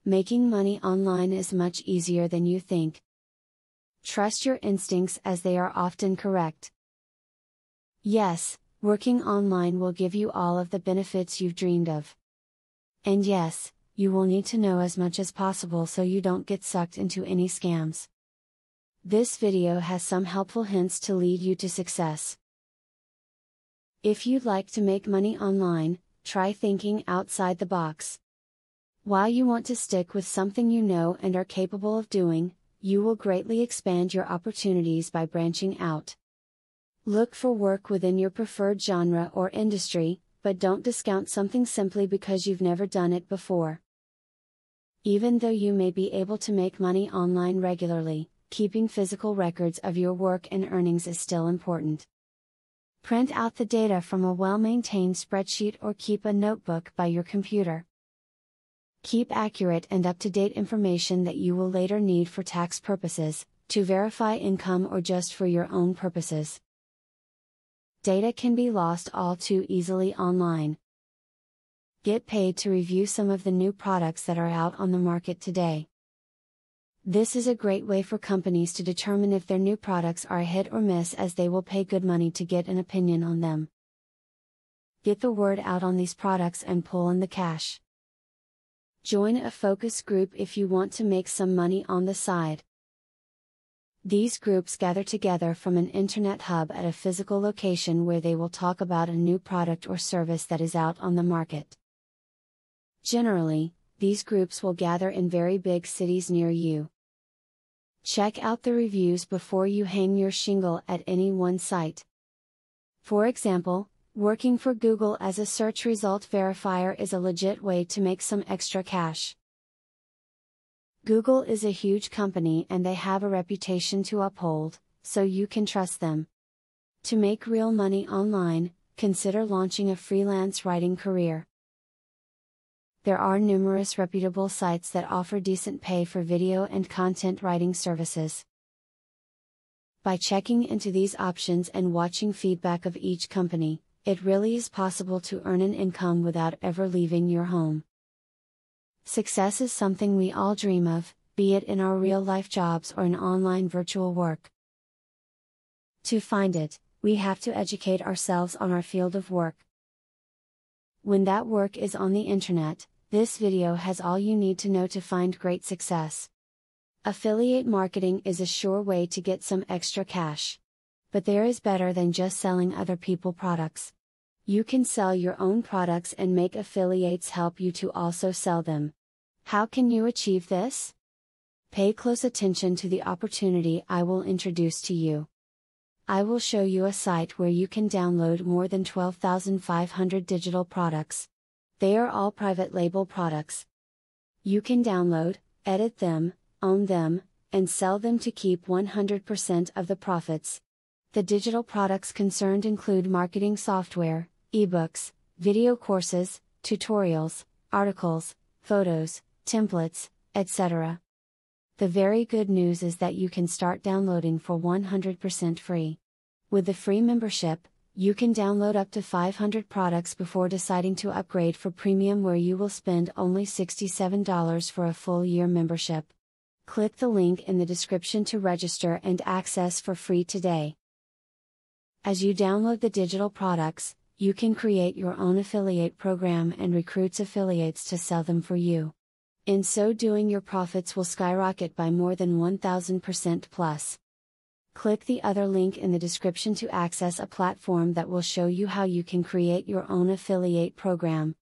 making money online is much easier than you think. Trust your instincts as they are often correct. Yes, working online will give you all of the benefits you've dreamed of. And yes, you will need to know as much as possible so you don't get sucked into any scams. This video has some helpful hints to lead you to success. If you'd like to make money online, try thinking outside the box. While you want to stick with something you know and are capable of doing, you will greatly expand your opportunities by branching out. Look for work within your preferred genre or industry, but don't discount something simply because you've never done it before. Even though you may be able to make money online regularly, keeping physical records of your work and earnings is still important. Print out the data from a well-maintained spreadsheet or keep a notebook by your computer. Keep accurate and up-to-date information that you will later need for tax purposes, to verify income or just for your own purposes. Data can be lost all too easily online. Get paid to review some of the new products that are out on the market today. This is a great way for companies to determine if their new products are a hit or miss, as they will pay good money to get an opinion on them. Get the word out on these products and pull in the cash. Join a focus group if you want to make some money on the side. These groups gather together from an internet hub at a physical location where they will talk about a new product or service that is out on the market. Generally, these groups will gather in very big cities near you. Check out the reviews before you hang your shingle at any one site. For example, working for Google as a search result verifier is a legit way to make some extra cash. Google is a huge company and they have a reputation to uphold, so you can trust them. To make real money online, consider launching a freelance writing career. There are numerous reputable sites that offer decent pay for video and content writing services. By checking into these options and watching feedback of each company, it really is possible to earn an income without ever leaving your home. Success is something we all dream of, be it in our real-life jobs or in online virtual work. To find it, we have to educate ourselves on our field of work. When that work is on the internet, this video has all you need to know to find great success. Affiliate marketing is a sure way to get some extra cash. But there is better than just selling other people's products. You can sell your own products and make affiliates help you to also sell them. How can you achieve this? Pay close attention to the opportunity I will introduce to you. I will show you a site where you can download more than 12,500 digital products. They are all private label products. You can download, edit them, own them, and sell them to keep 100% of the profits. The digital products concerned include marketing software, ebooks, video courses, tutorials, articles, photos, templates, etc. The very good news is that you can start downloading for 100% free. With the free membership, you can download up to 500 products before deciding to upgrade for premium, where you will spend only $67 for a full year membership. Click the link in the description to register and access for free today. As you download the digital products, you can create your own affiliate program and recruit affiliates to sell them for you. In so doing, your profits will skyrocket by more than 1000% plus. Click the other link in the description to access a platform that will show you how you can create your own affiliate program.